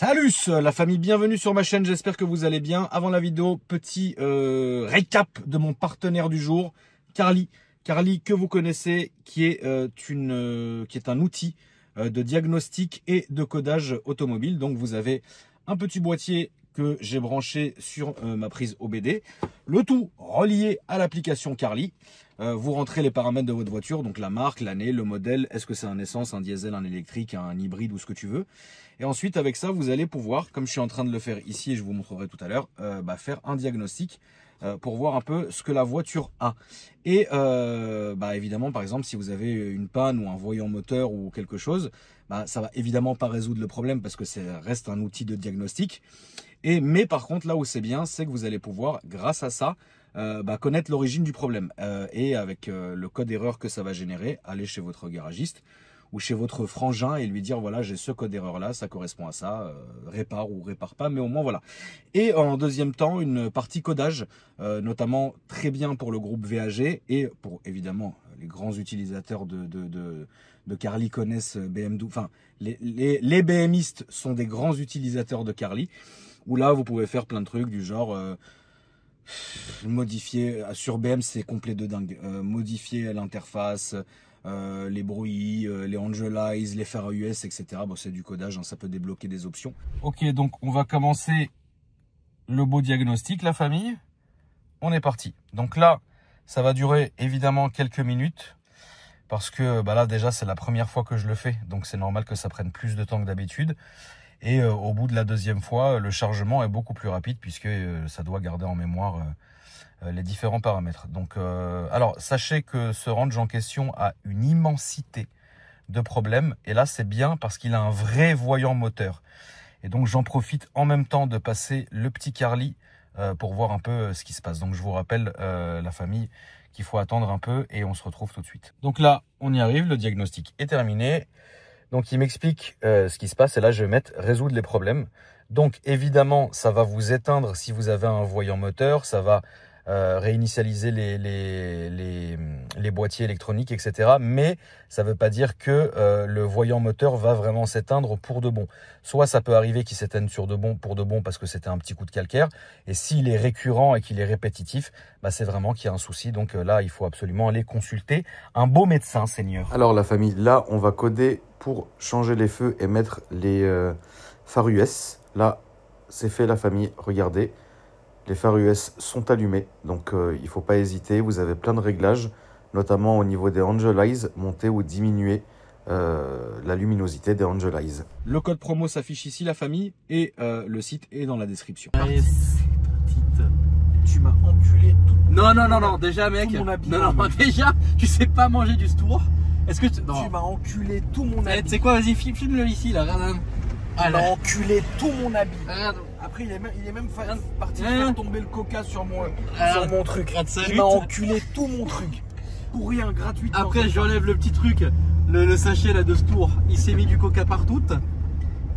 Salut la famille, bienvenue sur ma chaîne, j'espère que vous allez bien. Avant la vidéo, petit récap de mon partenaire du jour, Carly. Carly que vous connaissez, qui est un outil de diagnostic et de codage automobile. Donc vous avez un petit boîtier que j'ai branché sur ma prise OBD. Le tout relié à l'application Carly. Vous rentrez les paramètres de votre voiture, donc la marque, l'année, le modèle, est-ce que c'est un essence, un diesel, un électrique, un hybride ou ce que tu veux. Et ensuite avec ça, vous allez pouvoir, comme je suis en train de le faire ici et je vous montrerai tout à l'heure, faire un diagnostic pour voir un peu ce que la voiture a. Et évidemment, par exemple, si vous avez une panne ou un voyant moteur ou quelque chose, ça va évidemment pas résoudre le problème parce que ça reste un outil de diagnostic. Mais par contre, là où c'est bien, c'est que vous allez pouvoir, grâce à ça, connaître l'origine du problème. Et avec le code erreur que ça va générer, aller chez votre garagiste ou chez votre frangin et lui dire voilà, j'ai ce code erreur là, ça correspond à ça, répare ou répare pas, mais au moins voilà. Et en deuxième temps, une partie codage, notamment très bien pour le groupe VAG et pour évidemment les grands utilisateurs de Carly connaissent BMW, enfin les BMistes sont des grands utilisateurs de Carly, où là vous pouvez faire plein de trucs du genre modifier sur BM, c'est complet de dingue, modifier l'interface, les bruits, les angelize, les phares US, etc. Bon, c'est du codage, hein, ça peut débloquer des options. Ok, donc on va commencer le beau diagnostic, la famille. On est parti. Donc là, ça va durer évidemment quelques minutes parce que là déjà c'est la première fois que je le fais, donc c'est normal que ça prenne plus de temps que d'habitude. Et au bout de la deuxième fois, le chargement est beaucoup plus rapide puisque ça doit garder en mémoire les différents paramètres. Donc, alors, sachez que ce range en question a une immensité de problèmes. Et là, c'est bien parce qu'il a un vrai voyant moteur. Et donc, j'en profite en même temps de passer le petit Carly pour voir un peu ce qui se passe. Donc, je vous rappelle, la famille, qu'il faut attendre un peu et on se retrouve tout de suite. Donc là, on y arrive, le diagnostic est terminé. Donc, il m'explique ce qui se passe et là, je vais mettre « résoudre les problèmes ». Donc, évidemment, ça va vous éteindre si vous avez un voyant moteur, ça va réinitialiser les boîtiers électroniques, etc. Mais ça ne veut pas dire que le voyant moteur va vraiment s'éteindre pour de bon. Soit ça peut arriver qu'il s'éteigne pour de bon parce que c'était un petit coup de calcaire. Et s'il est récurrent et qu'il est répétitif, c'est vraiment qu'il y a un souci. Donc là, il faut absolument aller consulter un beau médecin, Seigneur. Alors la famille, là, on va coder pour changer les feux et mettre les phares US. Là, c'est fait la famille, regardez. Les phares US sont allumés, donc il ne faut pas hésiter. Vous avez plein de réglages, notamment au niveau des angelize, monter ou diminuer la luminosité des angelize. Le code promo s'affiche ici, la famille, et le site est dans la description. Tu m'as enculé tout. Non, déjà mec. Non, déjà, tu sais pas manger du stour. Est-ce que tu m'as enculé tout mon habit. Tu sais quoi, vas-y, filme-le ici là, regarde. Tu m'as enculé tout mon habit. Regarde. Après, il est même parti faire tomber le coca sur mon truc. Il m'a enculé tout mon truc. Pour rien, gratuitement. Après, j'enlève le petit truc, le sachet là de Stour. Il s'est mis du coca partout.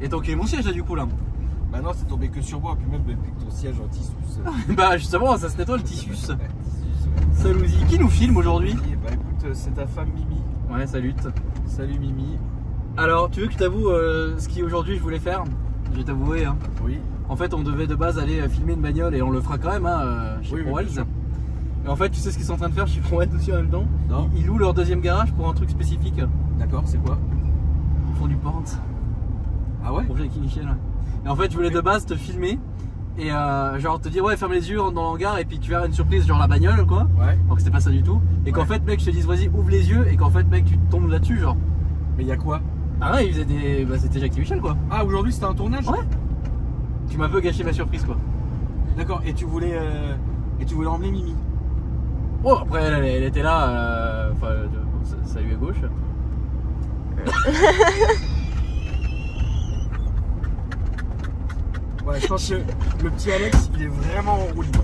Et donc, mon siège là du coup là. Bah non, c'est tombé que sur moi. Puis même depuis que ton siège en tissus. Justement, ça se nettoie le tissus. Salut. Qui nous filme aujourd'hui? Bah écoute, c'est ta femme Mimi. Ouais, salut. Salut Mimi. Alors, tu veux que je t'avoue ce qu'aujourd'hui je voulais faire? Je vais t'avouer. Hein. Oui. En fait, on devait de base aller filmer une bagnole et on le fera quand même chez ProWells. Et en fait, tu sais ce qu'ils sont en train de faire chez ProWells aussi en même temps? Non. Ils louent leur deuxième garage pour un truc spécifique. D'accord, c'est quoi? Ils font du pente. Ah ouais? Projet avec Michel. Et en fait, je voulais de base te filmer et genre te dire ouais, ferme les yeux, rentre dans l'hangar et puis tu verras une surprise, genre la bagnole quoi. Ouais. Donc c'était pas ça du tout. Et qu'en fait, mec, je te dise vas-y, ouvre les yeux et qu'en fait, mec, tu tombes là-dessus, genre. Mais il y a quoi? Ah ouais, ils faisaient des. C'était Jacques et Michel quoi. Ah, aujourd'hui c'était un tournage? Ouais. Tu m'as un peu gâché ma surprise quoi. D'accord, et tu voulais emmener Mimi? Oh, après elle était là, salut à gauche. Ouais, je pense que le petit Alex, il est vraiment en roue libre.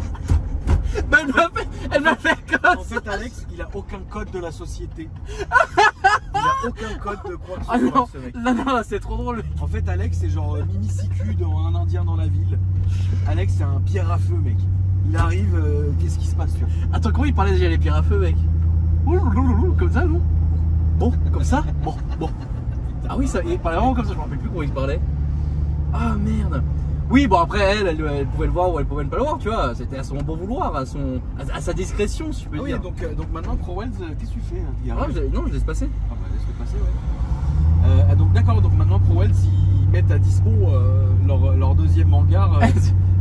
Elle m'a fait comme En fait, Alex, il a aucun code de la société. Il a aucun code de quoi que ce soit, ce mec. Non, c'est trop drôle. En fait, Alex, c'est genre Mimi Siku dans Un Indien dans la ville. Alex, c'est un pierre à feu, mec. Il arrive, qu'est-ce qui se passe, tu vois? Attends, comment il parlait déjà les pierres à feu, mec? Comme ça, non? Bon, comme ça? Bon. Ah oui, ça, il parlait vraiment comme ça, je me rappelle plus comment il parlait. Ah merde. Oui, bon après elle pouvait le voir ou elle pouvait ne pas le voir, tu vois. C'était à son bon vouloir, à sa discrétion, si je peux Ah oui, dire. donc maintenant ProWells, qu'est-ce que tu fais? Non, je laisse passer. Ah bah laisse-le passer, ouais. Donc d'accord, donc maintenant ProWells ils mettent à dispo leur deuxième hangar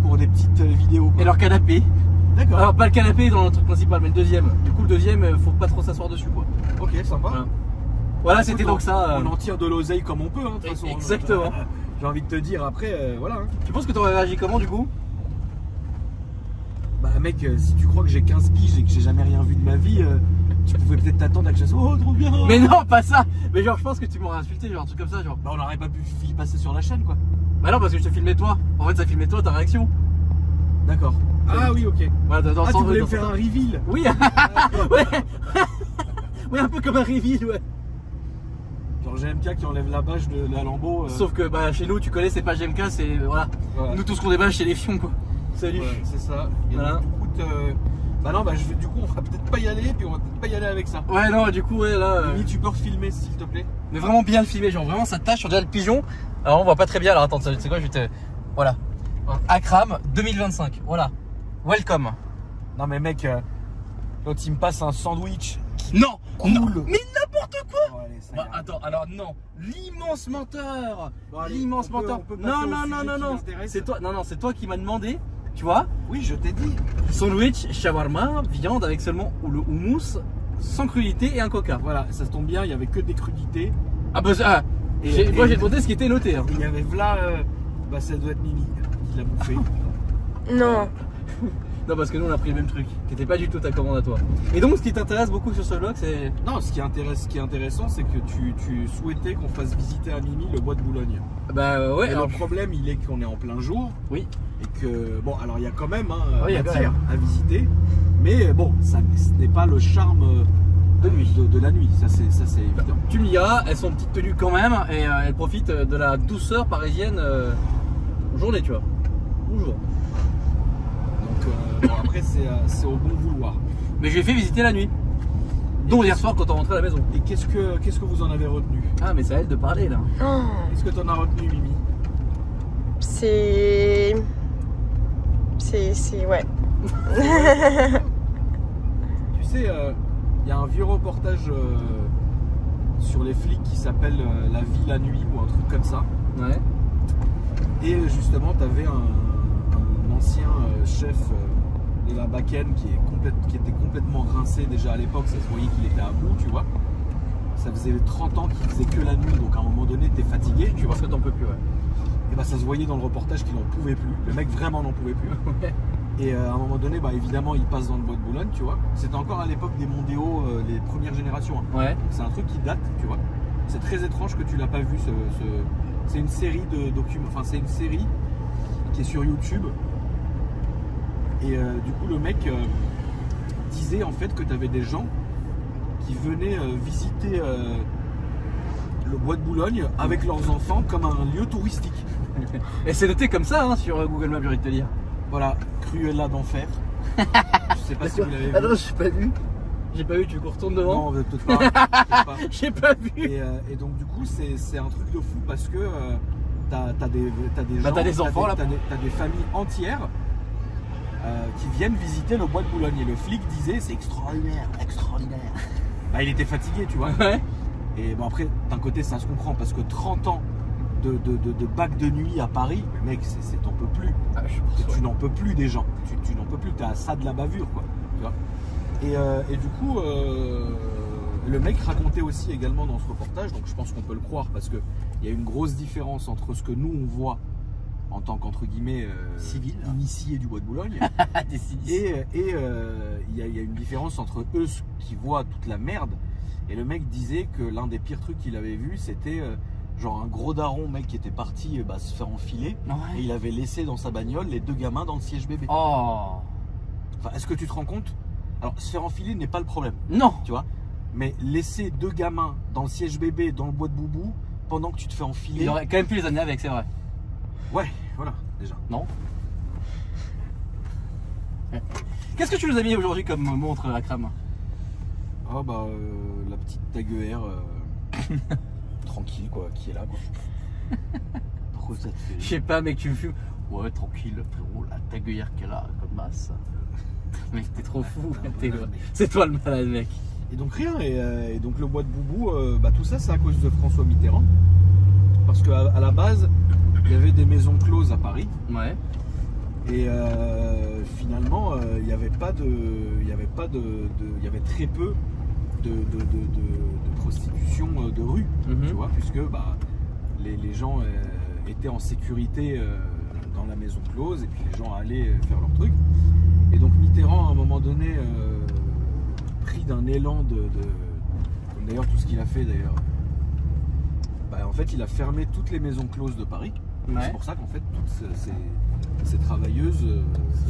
pour des petites vidéos. Et leur canapé. D'accord. Alors pas le canapé dans le truc principal, mais le deuxième. Du coup le deuxième, faut pas trop s'asseoir dessus quoi. Ok, sympa. Voilà, c'était donc ça. On en tire de l'oseille comme on peut, hein, de toute façon. Exactement. J'ai envie de te dire après, voilà. Hein. Tu penses que t'aurais réagi comment du coup? Bah mec, si tu crois que j'ai 15 piges et que j'ai jamais rien vu de ma vie, tu pouvais peut-être t'attendre à que je fasse oh trop bien. Mais non, pas ça. Mais genre je pense que tu m'aurais insulté, genre un truc comme ça, genre. Bah on n'aurait pas pu y passer sur la chaîne quoi. Bah non, parce que je te filmais toi. En fait ça filmait toi, ta réaction. D'accord. Ah oui, ok. Voilà, Ah tu voulais me faire un reveal? Oui. Ouais. Ouais, un peu comme un reveal, ouais. Genre GMK qui enlève la bâche de la Lambeau. Sauf que bah chez nous, tu connais, c'est pas GMK, c'est voilà. Nous tout ce qu'on débâche, c'est les fions quoi. Salut. Ouais, c'est ça. Et voilà. donc, du coup, bah non, bah du coup, on va peut-être pas y aller, puis on va peut-être pas y aller avec ça. Ouais, non, du coup, ouais, là. Mimi, tu peux refilmer s'il te plaît. Mais vraiment bien le filmer, genre vraiment ça tâche sur déjà le pigeon. Alors on voit pas très bien, alors attends, tu sais quoi, je vais te. Voilà. Akram 2025, voilà. Welcome. Non mais mec, l'autre il me passe un sandwich. Non, cool. Non, mais n'importe quoi. Oh, allez, ça y Bah, est. attends, alors non, l'immense menteur. Bon, allez, L'immense menteur. on peut passer Non, au non, sujet non, non, qui non. m'intéresse. C'est toi, non, c'est toi qui m'as demandé, tu vois. Oui, je t'ai dit. Sandwich, shawarma, viande avec seulement le houmous, sans crudité et un coca. Voilà, ça se tombe bien, il y avait que des crudités. Ah bah ça, moi j'ai demandé ce qui était noté. Hein. Il y avait là, bah ça doit être Mimi qui l'a bouffé. Non. Non, parce que nous on a pris le même truc, qui était pas du tout ta commande à toi. Et donc ce qui t'intéresse beaucoup sur ce vlog, c'est. Non, ce qui est intéressant, c'est que tu souhaitais qu'on fasse visiter à Mimi le bois de Boulogne. Bah ouais, Et alors. le problème, il est qu'on est en plein jour. Oui. Et que, bon, alors il y a quand même Oui, il y a quand matière même. à visiter. Mais bon, ce n'est pas le charme De nuit. de la nuit, ça c'est évident. Tu me diras, elles sont petites tenues quand même et elles profitent de la douceur parisienne journée, tu vois. Bonjour. Donc bon, après, c'est au bon vouloir. Mais j'ai fait visiter la nuit. Donc hier soir quand on rentrait à la maison. Et qu'est-ce que vous en avez retenu? Ah mais c'est à elle de parler là. Oh, Qu'est-ce que tu en as retenu, Mimi? c'est. Ouais. Tu sais, il y a un vieux reportage sur les flics qui s'appelle La vie la nuit ou un truc comme ça. Ouais. Et justement, tu avais un ancien chef de la Bakken qui était complètement rincé déjà à l'époque. Ça se voyait qu'il était à bout, tu vois. Ça faisait 30 ans qu'il faisait que la nuit, donc à un moment donné, t'es fatigué, tu vois. Parce que t'en peux plus, ouais. Et bah ça se voyait dans le reportage qu'il n'en pouvait plus. Le mec vraiment n'en pouvait plus. Et à un moment donné, bah évidemment, il passe dans le bois de Boulogne, tu vois. C'était encore à l'époque des Mondéo, les premières générations. Hein. Ouais. C'est un truc qui date, tu vois. C'est très étrange que tu l'as pas vu. C'est une série de documents. Enfin, c'est une série qui est sur YouTube. Et du coup, le mec disait en fait que tu avais des gens qui venaient visiter le bois de Boulogne avec leurs enfants comme un lieu touristique. Et c'est noté comme ça hein, sur Google Maps, j'ai envie de te dire. Voilà, Cruella d'enfer. Je sais pas si vous l'avez vu. Ah non, j'ai pas vu. J'ai pas vu, tu retournes devant. Non, peut-être pas. peut-être pas. J'ai pas vu. Et donc du coup, c'est un truc de fou parce que t'as des gens, t'as des enfants, là. t'as des familles entières qui viennent visiter le bois de Boulogne. Et le flic disait, c'est extraordinaire, extraordinaire. Bah, il était fatigué, tu vois. Ouais. Et bon après, d'un côté, ça se comprend parce que 30 ans de bac de nuit à Paris, mec, t'en peux plus. Ah, Tu n'en peux plus des gens. Tu n'en peux plus. T'es à ça de la bavure, quoi. Tu vois. Et du coup, le mec racontait aussi également dans ce reportage, donc je pense qu'on peut le croire parce qu'il y a une grosse différence entre ce que nous on voit en tant qu'entre guillemets civil, initié du bois de Boulogne et il y a une différence entre eux qui voient toute la merde. Et le mec disait que l'un des pires trucs qu'il avait vu, c'était genre un gros daron mec qui était parti se faire enfiler et il avait laissé dans sa bagnole les deux gamins dans le siège bébé. Oh. Enfin, est-ce que tu te rends compte? Alors, se faire enfiler n'est pas le problème. Non. Tu vois. Mais laisser deux gamins dans le siège bébé, dans le bois de boubou, pendant que tu te fais enfiler. Il aurait quand même pu les amener avec, c'est vrai. Ouais, voilà, déjà. Non. Qu'est-ce que tu nous as mis aujourd'hui comme montre Akram? Ah bah, la petite Tag Heuer tranquille, quoi, qui est là, quoi. Pourquoi ça te fait Je sais pas, mec, tu me fumes. Ouais, tranquille, frérot, la taguillère qu'elle a comme masse. Mec, t'es trop fou. C'est toi le malade, mec. Et donc rien, et donc le bois de Boubou, tout ça c'est à cause de François Mitterrand. Parce qu'à la base, il y avait des maisons closes à Paris. Ouais. Et finalement, il y avait très peu de prostitution de rue, tu vois, puisque les gens étaient en sécurité dans la maison close, et puis les gens allaient faire leur truc. Et donc Mitterrand, à un moment donné, pris d'un élan comme d'ailleurs tout ce qu'il a fait d'ailleurs, en fait il a fermé toutes les maisons closes de Paris. Ouais. C'est pour ça qu'en fait toutes ces travailleuses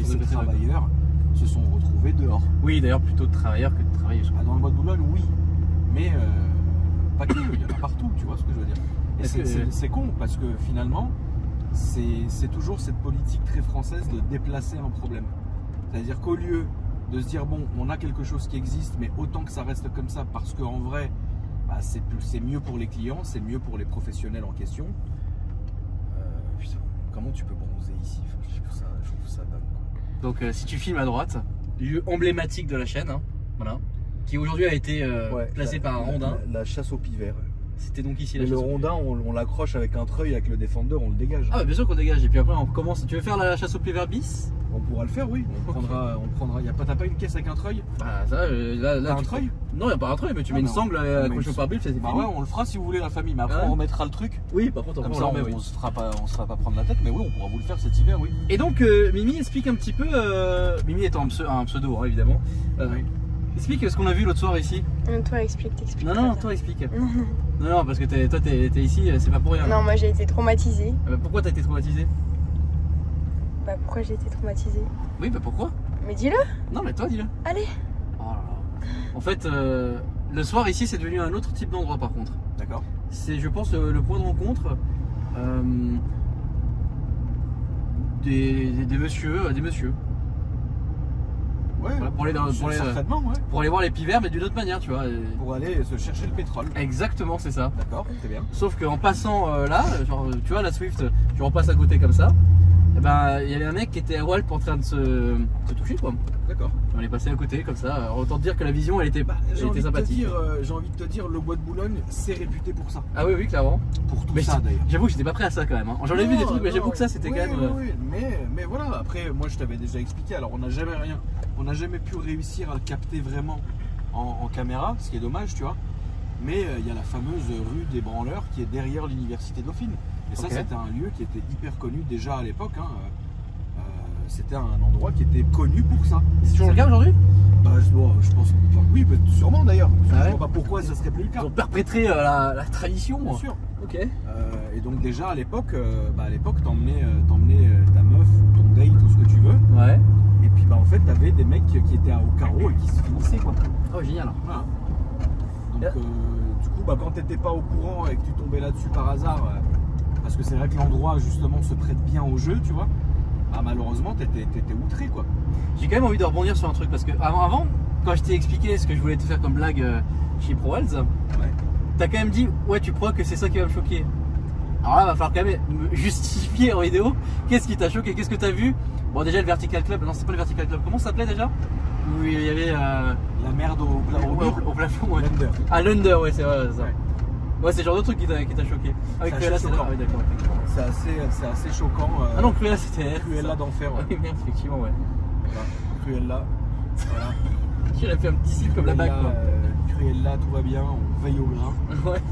et ces travailleurs se sont retrouvés dehors. Oui, d'ailleurs plutôt de travailleurs que de travailleuses. Dans le bois de Boulogne, oui, mais pas que, il y en a partout, tu vois ce que je veux dire. Et c'est con parce que finalement c'est toujours cette politique très française de déplacer un problème. C'est-à-dire qu'au lieu de se dire bon, on a quelque chose qui existe, mais autant que ça reste comme ça, parce qu'en vrai, c'est mieux pour les clients, c'est mieux pour les professionnels en question. Putain, comment tu peux bronzer ici? Je trouve ça dingue, quoi. Donc si tu filmes à droite, lieu emblématique de la chaîne, hein, voilà, qui aujourd'hui a été placé par un rondin. La chasse au pivert. C'était donc ici la Et chasse le au rondin, on l'accroche avec un treuil, avec le défender, on le dégage. Ah bah bien sûr qu'on dégage, et puis après on commence. Tu veux faire la chasse au pivert bis? On pourra le faire, oui. On prendra. T'as pas une caisse avec un treuil? Bah ça, là T'as un treuil? Non, il n'y a pas un treuil, mais tu mets une sangle accrochée au pare-brise, c'est fini. Ouais, on le fera si vous voulez, la famille, mais après on remettra le truc. Oui, par contre, comme ça, on se fera pas prendre la tête, mais oui, on pourra vous le faire cet hiver, oui. Et donc, Mimi explique un petit peu. Mimi étant un pseudo, hein, évidemment. Oui. Explique ce qu'on a vu l'autre soir ici. Toi, explique. Non, toi, explique. Non, parce que toi, t'es ici, c'est pas pour rien. Non, moi j'ai été traumatisée. Pourquoi t'as été traumatisée? Pourquoi j'ai été traumatisée? Oui, pourquoi? Mais dis-le. Non, mais toi, dis-le. Allez. Oh là là. En fait, le soir ici, c'est devenu un autre type d'endroit par contre. D'accord. C'est, je pense, le point de rencontre des messieurs. Ouais, Voilà, pour aller voir les pivers, mais d'une autre manière, tu vois. Pour aller se chercher le pétrole. Exactement, c'est ça. D'accord, très bien. Sauf qu'en passant là, genre, tu vois, la Swift, tu repasses à côté comme ça, et il y avait un mec qui était à Walp en train de se toucher, quoi. D'accord. On est passé à côté comme ça. Autant dire que la vision, elle était sympathique. J'ai envie de te dire, le bois de Boulogne, c'est réputé pour ça. Ah oui, clairement. Pour tout mais ça d'ailleurs. J'avoue que j'étais pas prêt à ça quand même. Hein. J'en ai vu des trucs, mais j'avoue que ça, c'était quand même. Oui, mais voilà. Après, moi, je t'avais déjà expliqué. Alors, on n'a jamais pu réussir à le capter vraiment en caméra, ce qui est dommage, tu vois. Mais il y a la fameuse rue des Branleurs qui est derrière l'université Dauphine. Et ça, c'était un lieu qui était hyper connu déjà à l'époque. Hein. C'était un endroit qui était connu pour ça. C'est toujours le cas aujourd'hui? Je pense. Oui, sûrement d'ailleurs. Ah ouais. Je vois pas pourquoi ça serait plus le cas. Ils ont perpétré la tradition. Bien sûr. Ok. Et donc déjà à l'époque, t'emmenais ta meuf ou ton date ou ce que tu veux. Ouais. Et puis en fait t'avais des mecs qui étaient au carreau et qui se finissaient, quoi. Oh génial. Voilà. Donc du coup quand t'étais pas au courant et que tu tombais là-dessus par hasard, parce que c'est vrai que l'endroit justement se prête bien au jeu, tu vois. Malheureusement t'étais outré, quoi. J'ai quand même envie de rebondir sur un truc parce que avant quand je t'ai expliqué ce que je voulais te faire comme blague chez ProWorlds, t'as quand même dit ouais, tu crois que c'est ça qui va me choquer. Alors là, va falloir quand même me justifier en vidéo. Qu'est-ce qui t'a choqué? Qu'est-ce que t'as vu? Bon, déjà le Vertical Club, non, c'est pas le Vertical Club, comment ça s'appelait déjà? Où il y avait la merde au plafond, ouais. L'Under. Ah, l'Under, ouais, c'est vrai, ça. Ouais, c'est le genre de truc qui t'a choqué. Avec Cruella, c'est d'accord. C'est assez choquant. Ah non, Cruella, c'était. Cruella d'enfer, ouais. Oui, merde, effectivement, ouais. Cruella, voilà. Tu l'as fait un petit signe comme la bague, quoi. Cruella, tout va bien, on veille au grain. Ouais.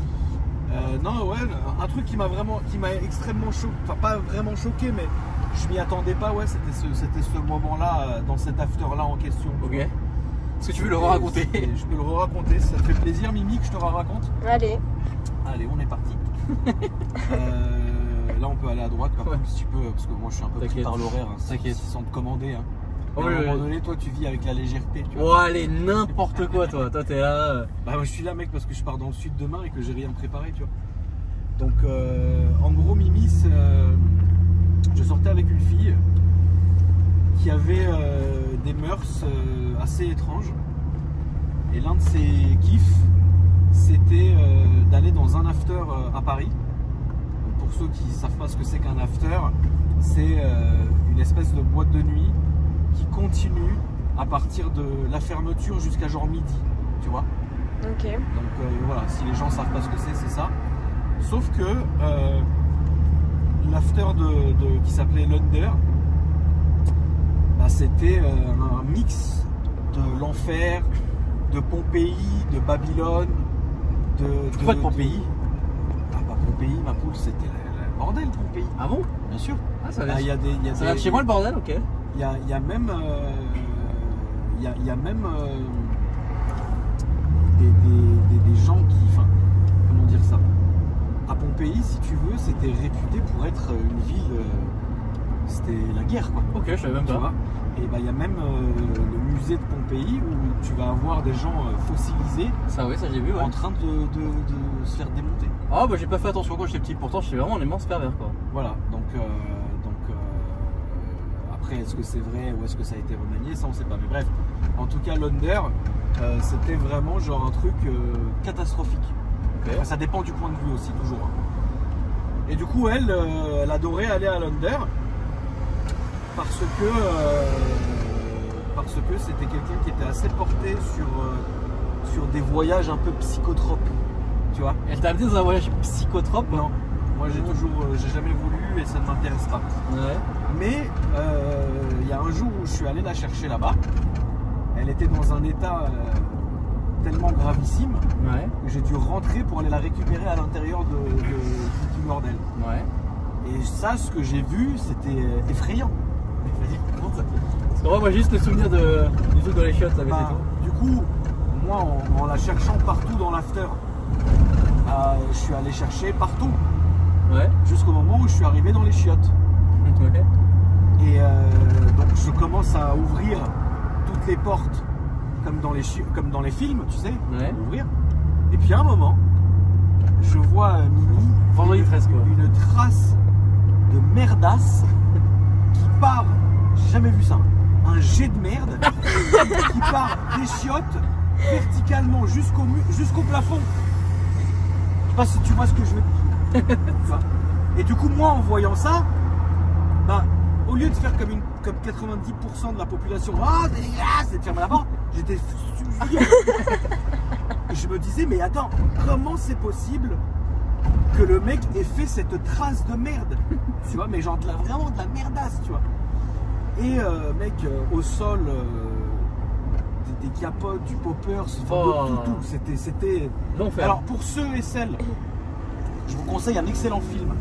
Non, ouais, un truc qui m'a extrêmement choqué, enfin pas vraiment choqué, mais je m'y attendais pas, ouais, c'était ce moment-là, dans cet after-là en question. Ok. Est-ce que tu veux le raconter? Je peux le raconter, ça te fait plaisir, Mimi, que je te raconte? Allez. Allez, on est parti. Là, on peut aller à droite, par contre, si tu peux, parce que moi je suis un peu pris par l'horaire, hein, sans te commander. Hein. À un moment donné, toi, tu vis avec la légèreté. Tu vois. Oh, allez, n'importe quoi, toi. Toi, t'es là. Moi, je suis là, mec, parce que je pars dans le sud demain et que j'ai rien préparé, tu vois. Donc, en gros, Mimi, je sortais avec une fille qui avait des mœurs assez étranges. Et l'un de ses kiffs, c'était d'aller dans un after à Paris. Donc, pour ceux qui ne savent pas ce que c'est qu'un after, c'est une espèce de boîte de nuit qui continue à partir de la fermeture jusqu'à genre midi, tu vois. Ok. Donc voilà, si les gens ne savent pas ce que c'est ça. Sauf que l'after qui s'appelait l'Under, bah, c'était un mix de l'enfer, de Pompéi, de Babylone, Pourquoi de Pompéi? Ah bah Pompéi, ma poule, c'était le bordel, Pompéi. Ah bon? Bien sûr. Ah, ça Ah, vient, il y a des, ça vient de chez moi le bordel, ok. Il y a même, des gens qui, enfin, comment dire ça, à Pompéi, si tu veux, c'était réputé pour être une ville, c'était la guerre, quoi. Ok, je savais même Tu pas. vois. Et bah il y a même le musée de Pompéi où tu vas avoir des gens fossilisés Ça, oui, ça j'ai vu, ouais. en train de se faire démonter. Ah, bah j'ai pas fait attention quand j'étais petit, pourtant j'étais vraiment un immense pervers, quoi. Voilà, donc après, est-ce que c'est vrai ou est-ce que ça a été remanié, ça on sait pas. Mais bref, en tout cas, l'Under, c'était vraiment genre un truc catastrophique. Ok. Enfin, ça dépend du point de vue aussi, toujours. Hein. Et du coup, elle adorait aller à l'Under parce que c'était quelqu'un qui était assez porté sur des voyages un peu psychotropes, tu vois. Elle t'a amené dans un voyage psychotrope? Non, moi j'ai jamais voulu et ça ne m'intéresse pas. Ouais. Mais il y a un jour où je suis allé la chercher là-bas, elle était dans un état tellement gravissime Ouais. que j'ai dû rentrer pour aller la récupérer à l'intérieur du bordel. Ouais. Et ça, ce que j'ai vu, c'était effrayant. Vas-y, monte. Parce que moi j'ai juste le souvenir du truc dans les chiottes, là, mais Bah, du coup, moi en la cherchant partout dans l'after, je suis allé chercher partout, c'est tout. Ouais. jusqu'au moment où je suis arrivé dans les chiottes. Ok. Et donc je commence à ouvrir toutes les portes comme dans les films, tu sais, Ouais. ouvrir. Et puis à un moment, je vois Mimi, Vendredi 13, quoi. une trace de merdasse qui part, j'ai jamais vu ça, un jet de merde qui part des chiottes verticalement jusqu'au plafond. Je sais pas si tu vois ce que je veux dire. Tu vois. Et du coup, moi en voyant ça, bah, au lieu de faire comme 90% de la population, oh dégueulasse, et de fermer la porte, j'étais furieux. Je me disais, mais attends, comment c'est possible que le mec ait fait cette trace de merde? Tu vois, mais genre vraiment de la merdasse, tu vois. Et mec, au sol, des capotes, du popper, tout. C'était. L'enfer. Alors pour ceux et celles, je vous conseille un excellent film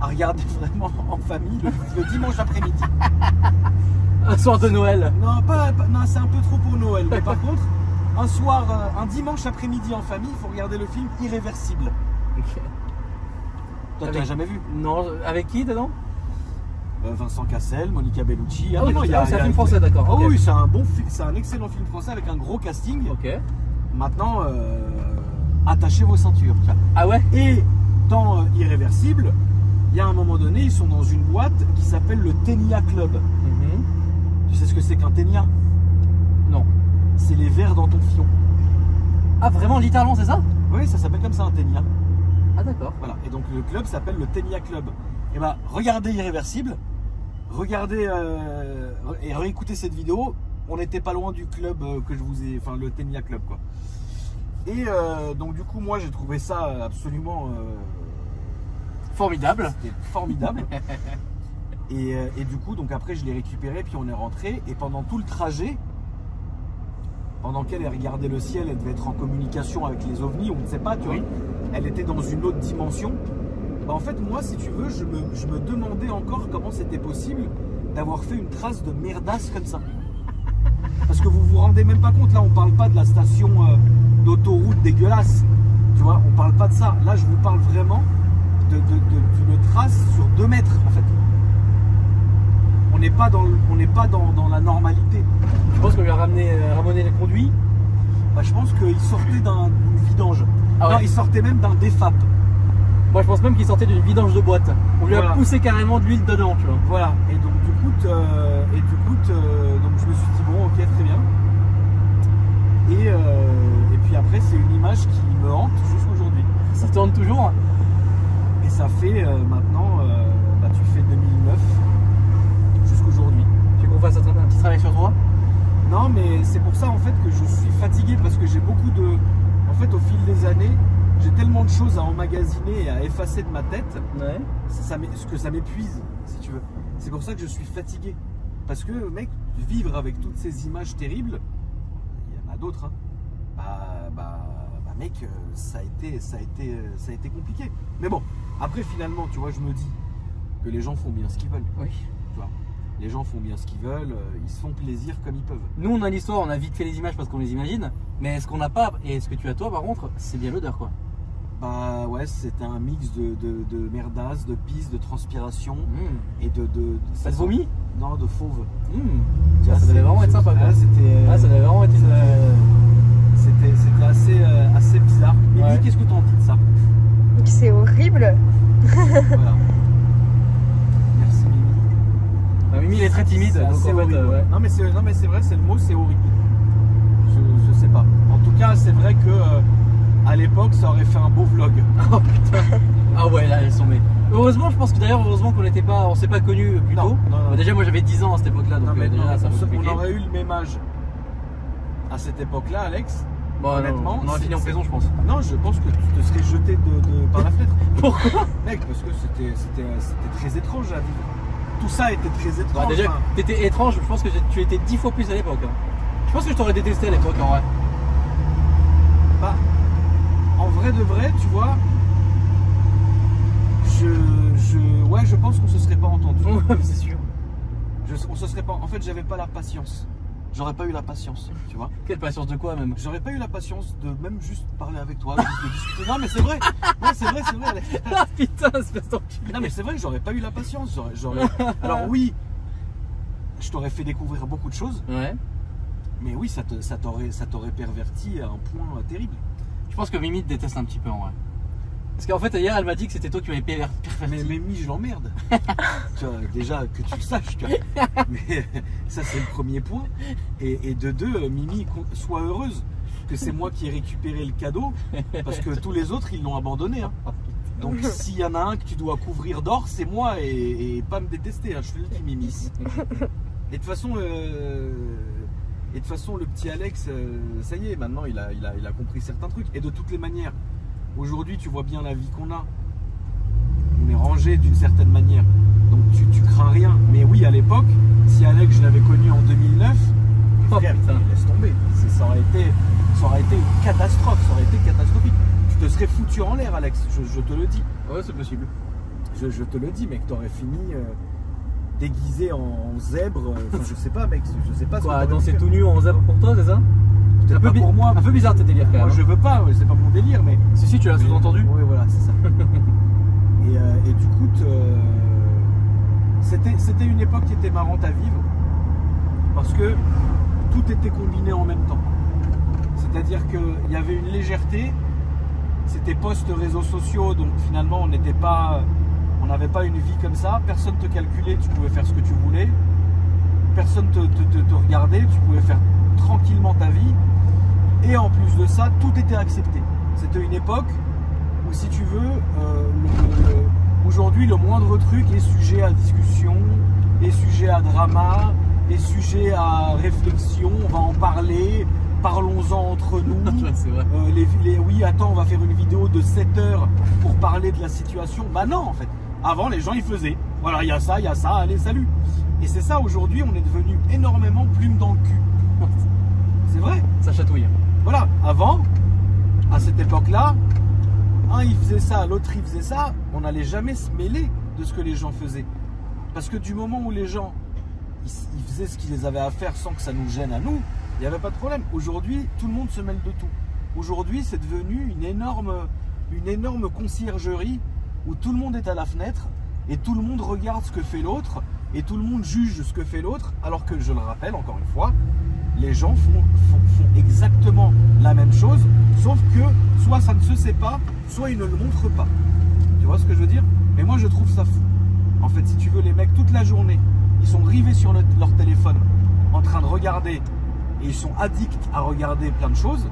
à regarder vraiment en famille le dimanche après-midi. Un soir de Noël. Non, non, c'est un peu trop pour Noël. Mais par contre, un soir, un dimanche après-midi en famille, il faut regarder le film Irréversible. Ok. Toi, tu l'as jamais vu? Non, avec qui dedans? Vincent Cassel, Monica Bellucci. Ah oui, c'est un film français, d'accord. Oh Ok. oui, c'est un excellent film français avec un gros casting. Ok. Maintenant, attachez vos ceintures. Tu vois. Ah ouais? Et dans Irréversible, il y a un moment donné, ils sont dans une boîte qui s'appelle le Ténia Club. Mhm. Tu sais ce que c'est qu'un Ténia? Non. C'est les verres dans ton fion. Ah vraiment, littéralement, c'est ça? Oui, ça s'appelle comme ça un Ténia. Ah d'accord. Voilà. Et donc le club s'appelle le Ténia Club. Et bah, regardez Irréversible, regardez et réécoutez cette vidéo. On n'était pas loin du club que je vous ai, enfin le Ténia Club quoi. Et donc du coup, moi j'ai trouvé ça absolument Formidable. c'était formidable. Et du coup, donc après je l'ai récupéré, puis on est rentré. Et pendant tout le trajet, pendant qu'elle regardait le ciel, elle devait être en communication avec les ovnis, on ne sait pas, tu vois. Oui. Elle était dans une autre dimension. Bah, en fait, moi, si tu veux, je me demandais encore comment c'était possible d'avoir fait une trace de merdasse comme ça. Parce que vous vous rendez même pas compte, là, on parle pas de la station d'autoroute dégueulasse. Tu vois, on parle pas de ça. Là, je vous parle vraiment d'une trace sur 2 mètres, en fait. On n'est pas dans la normalité. Je pense qu'on lui a ramené les conduits. Bah, je pense qu'il sortait d'un vidange. Ah ouais. Non, il sortait même d'un défap. Moi je pense même qu'il sortait d'une vidange de boîte. On lui Voilà. a poussé carrément de l'huile dedans, tu vois. Voilà. Et donc du coup, donc je me suis dit bon, ok, très bien. Et puis après, c'est une image qui me hante jusqu'aujourd'hui. Ça tourne toujours. Et ça fait maintenant, tu fais 2009 jusqu'aujourd'hui. Tu veux qu'on fasse un petit travail sur toi? Non, mais c'est pour ça en fait que je suis fatigué parce que j'ai beaucoup de... En fait, au fil des années, j'ai tellement de choses à emmagasiner et à effacer de ma tête que ça m'épuise, si tu veux. C'est pour ça que je suis fatigué. Parce que, mec, vivre avec toutes ces images terribles, il y en a d'autres, hein. Mec, ça a été compliqué. Mais bon, après finalement, tu vois, je me dis que les gens font bien ce qu'ils veulent. Oui. Tu vois, les gens font bien ce qu'ils veulent, ils se font plaisir comme ils peuvent. Nous, on a l'histoire, on a vite fait les images parce qu'on les imagine. Mais ce qu'on n'a pas, et ce que tu as toi, par contre, c'est bien l'odeur, quoi. Bah ouais, c'était un mix de merdasse, de pisse, de transpiration et de ça te vomit? Non, de fauve. Ça devait vraiment être sympa, quoi. Ça devait vraiment être c'était assez bizarre. Mimi, Ouais. qu'est-ce que t'en dis de ça? C'est horrible. Voilà. Merci Mimi. Mimi, il est très timide, C'est donc assez en fait, horrible. ouais. Non mais c'est vrai, c'est le mot, c'est horrible. Je sais pas. En tout cas, c'est vrai que à l'époque, ça aurait fait un beau vlog. Oh putain. Ah ouais, là, elles sont mais. Heureusement, je pense que d'ailleurs, heureusement qu'on s'est pas connus plus tôt. Non. Déjà, moi j'avais 10 ans à cette époque-là, donc Non, mais déjà, ça on aurait eu le même âge à cette époque-là, Alex. Bon, honnêtement, on aurait fini en prison, je pense. Non, je pense que tu te serais jeté par la fenêtre. Pourquoi? Mec, parce que c'était très étrange à vivre. Tout ça était très étrange. Bah, déjà, enfin. t'étais étrange, je pense que tu étais 10 fois plus à l'époque. Hein. Je pense que je t'aurais détesté à l'époque, en vrai. Bah, en vrai de vrai, tu vois, je pense qu'on se serait pas entendu. C'est sûr. On se serait pas. En fait, j'avais pas la patience. J'aurais pas eu la patience, tu vois. Quelle patience de quoi, même? J'aurais pas eu la patience de même juste parler avec toi, juste de discuter. Non, mais c'est vrai. Non, c'est vrai. Alex. Ah putain, espèce d'enculé. Non, mais c'est vrai, j'aurais pas eu la patience. Alors oui, je t'aurais fait découvrir beaucoup de choses. Ouais. Mais oui, ça t'aurait perverti à un point terrible. Je pense que Mimi te déteste un petit peu, en vrai. Parce qu'en fait, hier, elle m'a dit que c'était toi qui m'avais perverti. Mais Mimi, je l'emmerde. Tu vois, déjà, que tu le saches. Tu vois. Mais ça, c'est le premier point. Et de deux, Mimi, sois heureuse que c'est moi qui ai récupéré le cadeau. Parce que tous les autres, ils l'ont abandonné. Hein. Donc, s'il y en a un que tu dois couvrir d'or, c'est moi et pas me détester. Hein, je te le dis, Mimi. Et de toute façon, le petit Alex, ça y est, maintenant, il a compris certains trucs. Et de toutes les manières, aujourd'hui, tu vois bien la vie qu'on a. On est rangé d'une certaine manière. Donc tu crains rien. Mais oui, à l'époque, si Alex, je l'avais connu en 2009, frère, laisse tomber. Ça aurait été une catastrophe. Ça aurait été catastrophique. Tu te serais foutu en l'air, Alex. Je te le dis. Ouais, c'est possible. Je te le dis, mec. T'aurais fini déguisé en zèbre. Enfin, je sais pas, mec. Je sais pas. Quoi, danser tout nu en zèbre pour toi, c'est ça? Un peu pour moi. Un peu bizarre tes délires quand même. Moi, je veux pas. C'est pas mon délire, mais. Si, tu l'as sous-entendu. Oui, voilà, c'est ça. Et du coup, c'était une époque qui était marrante à vivre parce que tout était combiné en même temps. C'est-à-dire qu'il y avait une légèreté, c'était post-réseaux sociaux, donc finalement on n'avait pas une vie comme ça, personne te calculait, tu pouvais faire ce que tu voulais, personne te regardait, tu pouvais faire tranquillement ta vie, et en plus de ça, tout était accepté. C'était une époque où, si tu veux, aujourd'hui, le moindre truc est sujet à discussion, est sujet à drama, est sujet à réflexion, on va en parler, parlons-en entre nous. C'est vrai. Oui, attends, on va faire une vidéo de 7 heures pour parler de la situation. Bah non, en fait. Avant, les gens, ils faisaient. Voilà, il y a ça, allez, salut. Et c'est ça, aujourd'hui, on est devenu énormément plume dans le cul. C'est vrai. Ça chatouille. Voilà, avant, à cette époque-là, un il faisait ça, l'autre il faisait ça, on n'allait jamais se mêler de ce que les gens faisaient. Parce que du moment où les gens ils faisaient ce qu'ils avaient à faire sans que ça nous gêne à nous, il n'y avait pas de problème. Aujourd'hui, tout le monde se mêle de tout. Aujourd'hui, c'est devenu une énorme conciergerie où tout le monde est à la fenêtre et tout le monde regarde ce que fait l'autre et tout le monde juge ce que fait l'autre, alors que, je le rappelle encore une fois, les gens font exactement la même chose, sauf que soit ça ne se sait pas, soit ils ne le montrent pas. Tu vois ce que je veux dire? Mais moi, je trouve ça fou. En fait, si tu veux, les mecs, toute la journée, ils sont rivés sur leur téléphone, en train de regarder, et ils sont addicts à regarder plein de choses,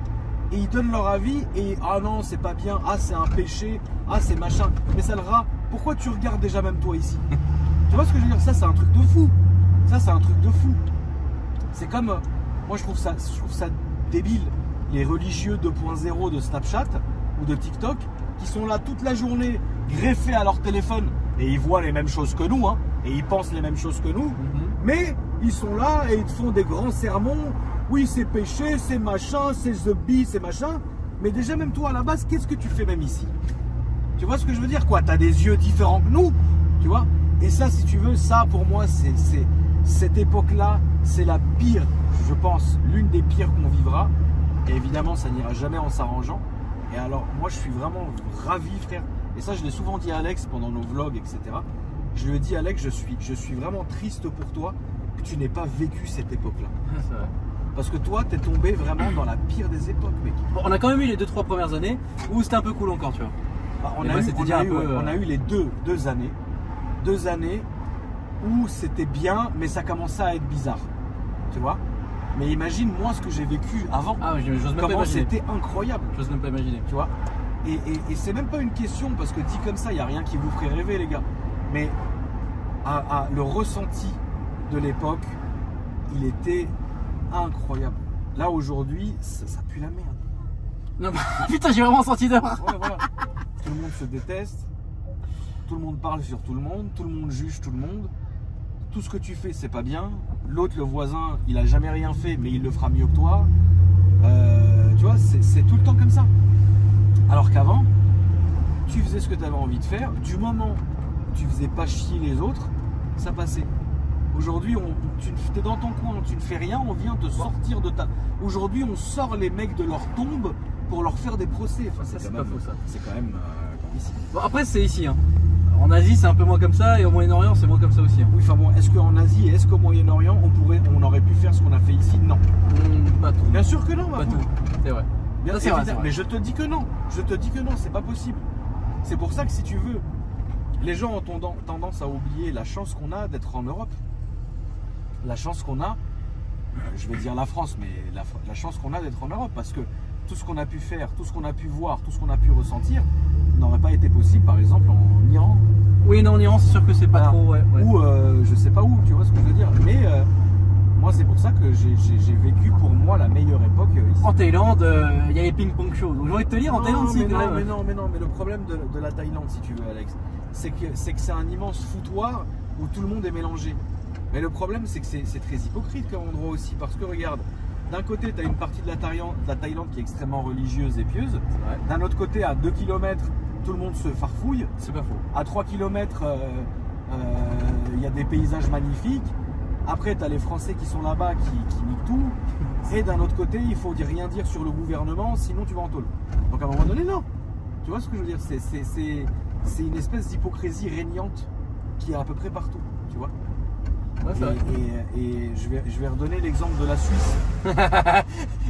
et ils donnent leur avis et ah non c'est pas bien, ah c'est un péché, ah c'est machin. Mais ça le rat, pourquoi tu regardes déjà même toi ici? Tu vois ce que je veux dire? Ça c'est un truc de fou. Ça c'est un truc de fou. C'est comme, moi je trouve ça débile, les religieux 2.0 de Snapchat ou de TikTok qui sont là toute la journée greffés à leur téléphone et ils voient les mêmes choses que nous, hein, et ils pensent les mêmes choses que nous, mais ils sont là et ils te font des grands sermons. Oui, c'est péché, c'est machin, c'est the bee, c'est machin. Mais déjà, même toi, à la base, qu'est-ce que tu fais même ici? Tu vois ce que je veux dire, quoi? Tu as des yeux différents que nous, tu vois? Et ça, si tu veux, ça, pour moi, cette époque-là, c'est la pire, je pense, l'une des pires qu'on vivra. Et évidemment, ça n'ira jamais en s'arrangeant. Et alors, moi, je suis vraiment ravi, frère. Et ça, je l'ai souvent dit à Alex pendant nos vlogs, etc. Je lui ai dit, Alex, je suis vraiment triste pour toi que tu n'aies pas vécu cette époque-là. C'est vrai. Parce que toi, t'es tombé vraiment dans la pire des époques, mec. Bon, on a quand même eu les 2-3 premières années où c'était un peu cool encore, tu vois. Bah, on a eu les deux années. 2 années où c'était bien, mais ça commençait à être bizarre. Tu vois? Mais imagine, moi, ce que j'ai vécu avant. Ah, j'ose même pas comment imaginer. c'était incroyable. J'ose même pas imaginer. Tu vois? Et c'est même pas une question, parce que dit comme ça, il n'y a rien qui vous ferait rêver, les gars. Mais le ressenti de l'époque, il était incroyable. Là, aujourd'hui, ça pue la merde. Non, bah, putain, j'ai vraiment senti d'abord. Ouais, voilà. Tout le monde se déteste. Tout le monde parle sur tout le monde. Tout le monde juge tout le monde. Tout ce que tu fais, c'est pas bien. L'autre, le voisin, il a jamais rien fait, mais il le fera mieux que toi. Tu vois, c'est tout le temps comme ça. Alors qu'avant, tu faisais ce que tu avais envie de faire. Du moment où tu faisais pas chier les autres, ça passait. Aujourd'hui, tu es dans ton coin, tu ne fais rien, on vient te sortir de ta... Aujourd'hui, on sort les mecs de leur tombe pour leur faire des procès. Enfin, Ça, c'est pas faux, ça. C'est quand même ici. Bon, après, c'est ici. Hein. En Asie, c'est un peu moins comme ça, et au Moyen-Orient, c'est moins comme ça aussi. Hein. Oui, enfin bon, est-ce qu'en Asie et est-ce qu'au Moyen-Orient, on aurait pu faire ce qu'on a fait ici? Non. Pas tout. Bien sûr que non, Pas tout. C'est vrai. Bien Ça, c'est vrai, c'est vrai. Mais je te dis que non. Je te dis que non, c'est pas possible. C'est pour ça que si tu veux, les gens ont tendance à oublier la chance qu'on a d'être en Europe. La chance qu'on a, je vais dire la France, mais la chance qu'on a d'être en Europe, parce que tout ce qu'on a pu faire, tout ce qu'on a pu voir, tout ce qu'on a pu ressentir n'aurait pas été possible, par exemple, en Iran. Oui, non, en Iran, c'est sûr que c'est pas Voilà. trop. Ouais. Ou je sais pas où, tu vois ce que je veux dire. Mais moi, c'est pour ça que j'ai vécu pour moi la meilleure époque ici. En Thaïlande, il y a les ping-pong shows. Donc j'ai envie de te dire, en Thaïlande, si, quand même. Mais le problème de la Thaïlande, si tu veux, Alex, c'est que c'est un immense foutoir où tout le monde est mélangé. Mais le problème, c'est que c'est très hypocrite comme endroit aussi, parce que regarde, d'un côté, tu as une partie de la Thaïlande qui est extrêmement religieuse et pieuse. D'un autre côté, à 2 km, tout le monde se farfouille. C'est pas faux. À 3 km, il y a des paysages magnifiques. Après, tu as les Français qui sont là-bas qui niquent tout. Et d'un autre côté, il faut rien dire sur le gouvernement, sinon tu vas en tôle. Donc à un moment donné, non. Tu vois ce que je veux dire? C'est une espèce d'hypocrisie régnante qui est à peu près partout. Tu vois? Ouais, c'est vrai. Et je vais redonner l'exemple de la Suisse.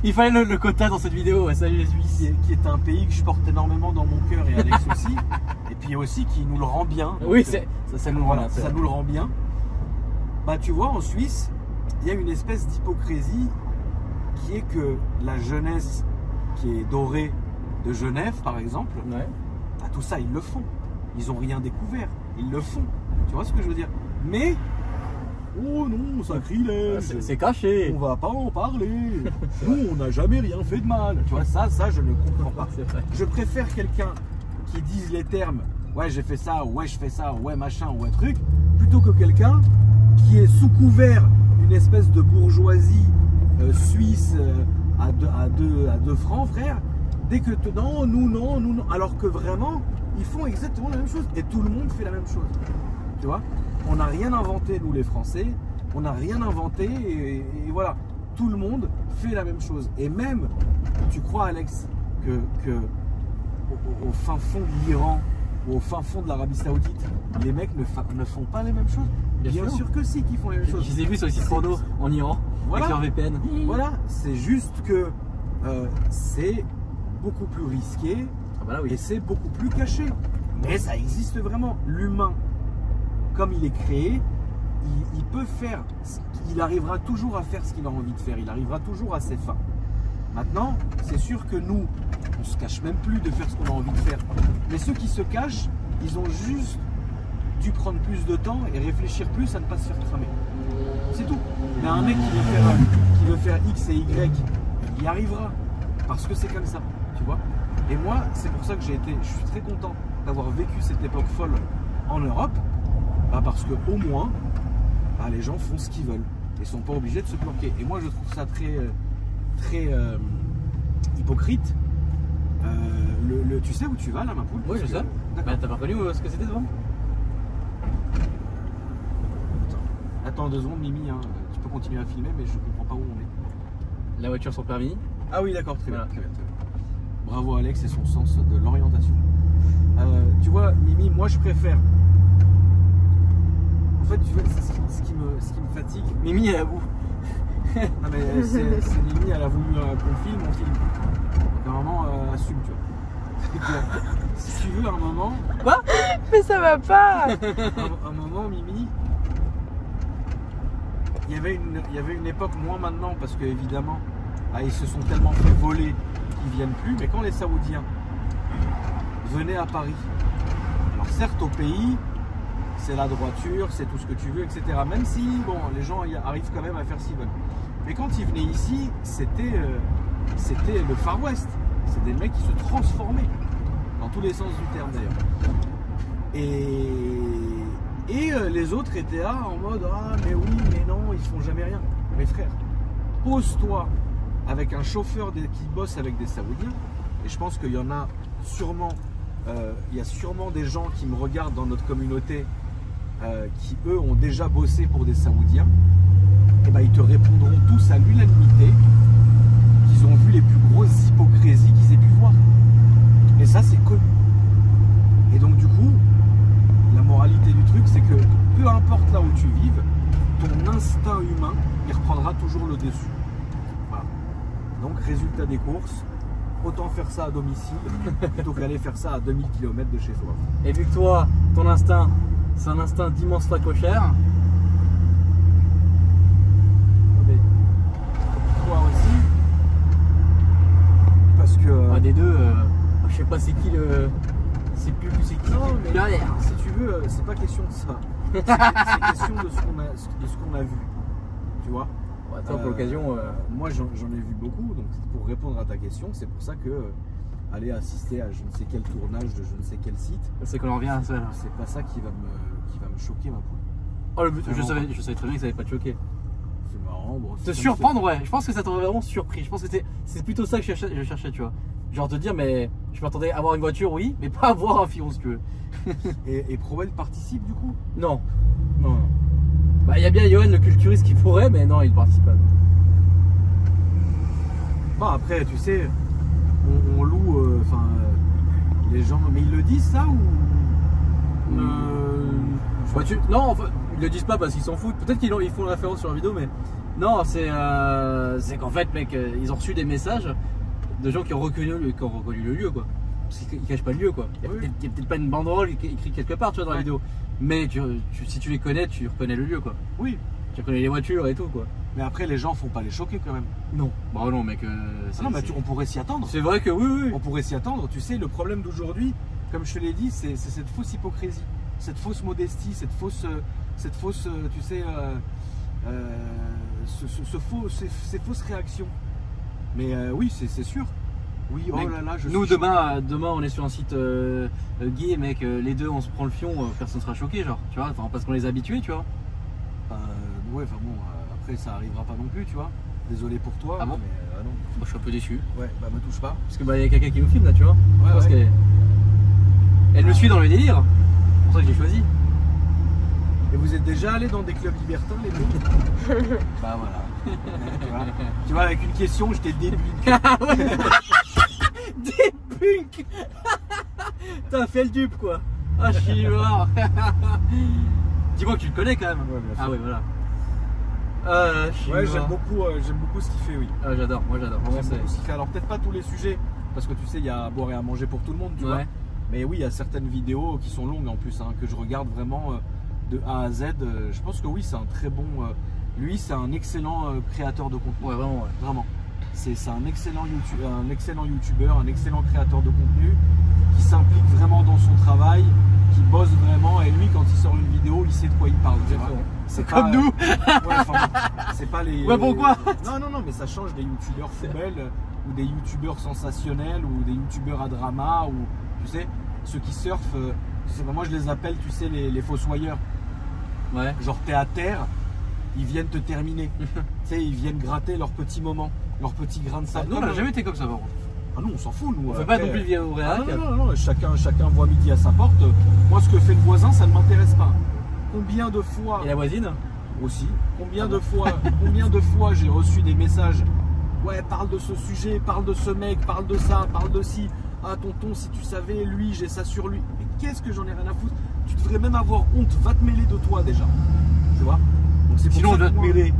Il fallait le quota dans cette vidéo. Ouais, salut les Suisses. Qui est un pays que je porte énormément dans mon cœur et Alex aussi. Et puis aussi qui nous le rend bien. Oui, Donc, ça nous voilà, ça nous le rend bien. Bah tu vois, en Suisse, il y a une espèce d'hypocrisie qui est que la jeunesse qui est dorée de Genève, par exemple, Ouais. bah, tout ça, ils le font. Ils n'ont rien découvert. Ils le font. Tu vois ce que je veux dire? Mais, oh non, sacrilège. C'est caché. On va pas en parler. Nous, on n'a jamais rien fait de mal. Tu vois, ça, je ne comprends pas. C'est vrai. Je préfère quelqu'un qui dise les termes ouais, j'ai fait ça, ouais, je fais ça, ouais, machin, ouais, truc, plutôt que quelqu'un qui est sous couvert d'une espèce de bourgeoisie suisse à 2 francs, frère. Dès que non, nous, non, nous, non. Alors que vraiment, ils font exactement la même chose. Et tout le monde fait la même chose. Tu vois? On n'a rien inventé, nous les Français. On n'a rien inventé et voilà. Tout le monde fait la même chose. Et même, tu crois, Alex, que au fin fond de l'Iran ou au fin fond de l'Arabie Saoudite, les mecs ne font pas les mêmes choses? Bien sûr que si, qu'ils font les mêmes choses. Je les ai vus sur les sites porno en Iran, Voilà. avec leur VPN. Voilà, c'est juste que c'est beaucoup plus risqué Ah bah là, oui. et c'est beaucoup plus caché. Mais ça existe vraiment. L'humain, comme il est créé, il peut faire, il arrivera toujours à faire ce qu'il a envie de faire, il arrivera toujours à ses fins. Maintenant, c'est sûr que nous, on se cache même plus de faire ce qu'on a envie de faire. Mais ceux qui se cachent, ils ont juste dû prendre plus de temps et réfléchir plus à ne pas se faire cramer. C'est tout. Mais un mec qui veut faire X et Y, il y arrivera. Parce que c'est comme ça, tu vois. Et moi, c'est pour ça que je suis très content d'avoir vécu cette époque folle en Europe. Bah parce que au moins, bah, les gens font ce qu'ils veulent. Ils sont pas obligés de se planquer. Et moi, je trouve ça très hypocrite. Tu sais où tu vas là, ma poule? Oui, je sais. Bah, t'as pas reconnu ce que c'était devant? Attends 2 secondes, Mimi, hein. Tu peux continuer à filmer, mais je comprends pas où on est. La voiture sans permis. Ah oui, d'accord, très, voilà. bien, très bien. Bravo Alex et son sens de l'orientation. Tu vois, Mimi, moi je préfère. En fait, tu vois, ce qui me fatigue. Mimi, elle a bout. Non, mais c'est Mimi, elle a voulu qu'on filme, on filme. Donc, à un moment, assume, tu vois. Si tu veux, à un moment. Quoi? Mais ça va pas. Un moment, Mimi. Il y avait une époque, moins maintenant, parce que évidemment, ils se sont tellement fait voler qu'ils viennent plus. Mais quand les Saoudiens venaient à Paris, alors certes au pays, c'est la droiture, c'est tout ce que tu veux, etc. Même si, bon, les gens arrivent quand même à faire ce qu'ils veulent. Mais quand ils venaient ici, c'était le Far West. C'est des mecs qui se transformaient, dans tous les sens du terme d'ailleurs. Et les autres étaient là en mode ah mais oui mais non, ils font jamais rien. Mes frères, pose-toi avec un chauffeur qui bosse avec des Saoudiens, et je pense qu'il y en a sûrement, il y a sûrement des gens qui me regardent dans notre communauté qui eux ont déjà bossé pour des Saoudiens, et ben ils te répondront tous à l'unanimité qu'ils ont vu les plus grosses hypocrisies qu'ils aient pu voir. Et ça c'est connu. Et donc du coup, la moralité du truc, c'est que peu importe là où tu vives, ton instinct humain, il reprendra toujours le dessus. Voilà. Donc, résultat des courses, autant faire ça à domicile plutôt qu'aller faire ça à 2000 km de chez soi. Et vu que toi, ton instinct, c'est un instinct d'immense facochère. Mais toi aussi, parce que. Des deux, je sais pas c'est qui le. C'est plus c'est qui. Non, mais derrière. si tu veux, c'est pas question de ça. C'est question de ce qu'on a vu. Tu vois. Ouais, attends, pour l'occasion. Moi, j'en ai vu beaucoup. Donc, pour répondre à ta question, c'est pour ça que aller assister à je ne sais quel tournage de je ne sais quel site, c'est qu'on en revient à ça. c'est pas ça qui va me choquer, ma poule. Oh, le but, je savais très bien que ça allait pas te choquer. C'est marrant. Bon, Te surprendre, ouais. Je pense que ça t'aurait vraiment surpris. Je pense que c'est plutôt ça que je cherchais, tu vois. Genre te dire, mais je m'attendais à avoir une voiture, oui, mais pas avoir un Fion, si tu veux. Et Prowell participe du coup? Non. Non. Bah, il y a bien Johan, le culturiste, qui pourrait, mais non, il participe pas. Bon, après, tu sais, on loue, les gens, mais ils le disent ça ou non, en fait, ils le disent pas parce qu'ils s'en foutent. Peut-être qu'ils font référence sur la vidéo, mais non, c'est qu'en fait, mec, ils ont reçu des messages de gens qui ont reconnu le lieu, quoi. Parce qu'ils cachent pas le lieu, quoi. Il y a peut-être pas une banderole écrite quelque part, tu vois, dans la vidéo. Mais si tu les connais, tu reconnais le lieu, quoi. Oui. Tu reconnais les voitures et tout, quoi. Mais après, les gens font pas les choquer quand même. Non. Bah non, mec. Non, mais on pourrait s'y attendre. C'est vrai que oui. On pourrait s'y attendre. Tu sais, le problème d'aujourd'hui, comme je te l'ai dit, c'est cette fausse hypocrisie, cette fausse modestie, cette fausse, tu sais, ces fausses réactions. Mais oui, c'est sûr. Oui, oh mec, là là, nous demain on est sur un site gay, mec, les deux on se prend le fion, personne sera choqué, genre, tu vois, parce qu'on les a habitués, tu vois. Ouais, enfin bon, après ça arrivera pas non plus, tu vois. Désolé pour toi. Ah bon? Mais, non. Moi je suis un peu déçu. Ouais, bah me touche pas. Parce que bah y a quelqu'un qui nous filme là, tu vois. Ouais, parce ouais. Elle me suit dans le délire. C'est pour ça que j'ai choisi. Et vous êtes déjà allé dans des clubs libertins, les deux? Bah voilà. Tu vois, avec une question, je t'ai débunk. Débunk. T'as fait le dupe, quoi. Ah, je suis mort. Dis-moi que tu le connais quand même. Ouais, bien sûr. Ah oui, voilà. Ouais, j'aime beaucoup ce qu'il fait, oui. Ah, j'adore, moi j'adore. Vraiment, J'aime beaucoup ce qu'il fait. Alors peut-être pas tous les sujets, parce que tu sais, il y a à boire et à manger pour tout le monde, tu vois. Mais oui, il y a certaines vidéos qui sont longues en plus, hein, que je regarde vraiment de A à Z. Je pense que oui, c'est un très bon. Lui, c'est un excellent créateur de contenu. Ouais, vraiment, ouais. Vraiment. c'est un excellent youtubeur, un excellent créateur de contenu qui s'implique vraiment dans son travail, qui bosse vraiment, et lui quand il sort une vidéo, il sait de quoi il parle. C'est comme nous. Ouais, enfin, c'est pas les. Ouais, pourquoi? Non, mais ça change des youtubeurs poubelles ou des youtubeurs sensationnels ou des youtubeurs à drama ou tu sais ceux qui surfent. Moi je les appelle, tu sais, les fossoyeurs. Ouais. Genre t'es à terre, ils viennent te terminer. Tu sais, ils viennent gratter leur petit moment, leur petit grain de sable. Nous, on n'a jamais été comme ça par contre. Ah non, on s'en fout, nous. On fait pas non plus le au réac. Non, chacun voit midi à sa porte. Moi, ce que fait le voisin, ça ne m'intéresse pas. Combien de fois. Et la voisine aussi. Combien de fois j'ai reçu des messages. Ouais, parle de ce sujet, parle de ce mec, parle de ça, parle de ci. Ah, tonton, si tu savais, lui, j'ai ça sur lui. Mais qu'est-ce que j'en ai rien à foutre? Tu devrais même avoir honte. Va te mêler de toi déjà. Tu vois? Donc, sinon, on doit te mêler.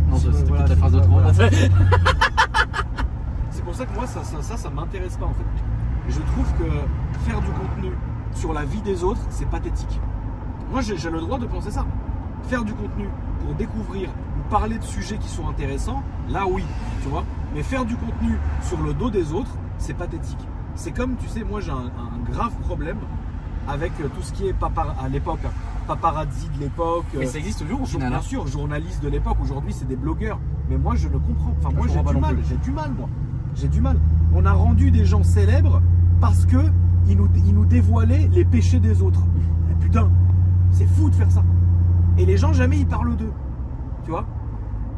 Non, c'était voilà, peut-être la phrase de trop. Voilà. C'est pour ça que moi, ça m'intéresse pas en fait. Et je trouve que faire du contenu sur la vie des autres, c'est pathétique. Moi, j'ai le droit de penser ça. Faire du contenu pour découvrir ou parler de sujets qui sont intéressants, là oui, tu vois. Mais faire du contenu sur le dos des autres, c'est pathétique. C'est comme, tu sais, moi j'ai un grave problème avec tout ce qui est à l'époque, paparazzi de l'époque. Mais ça existe toujours au final. Bien sûr, journalistes de l'époque, aujourd'hui c'est des blogueurs. Mais moi je ne comprends. Enfin, moi j'ai du mal, moi. J'ai du mal. On a rendu des gens célèbres parce que ils nous dévoilaient les péchés des autres. Et putain, c'est fou de faire ça. Et les gens, jamais ils parlent d'eux. Tu vois?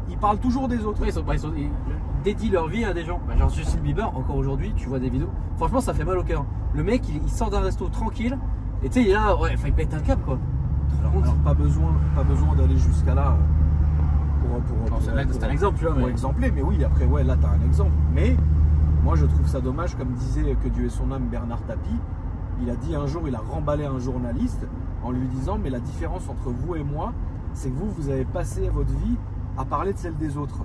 Ils parlent toujours des autres. Ouais, ils dédient leur vie à des gens. Genre Justin Bieber, encore aujourd'hui, tu vois des vidéos. Franchement, ça fait mal au cœur. Le mec, il sort d'un resto tranquille. Et tu sais, il est là, ouais, il pète un câble quoi. Alors pas besoin d'aller jusqu'à là. C'est un exemple, tu vois. Pour exempler, mais oui, après, ouais, là, tu as un exemple. Mais moi, je trouve ça dommage, comme disait que Dieu ait son âme Bernard Tapie. Il a dit un jour, il a remballé un journaliste en lui disant, mais la différence entre vous et moi, c'est que vous avez passé votre vie à parler de celle des autres.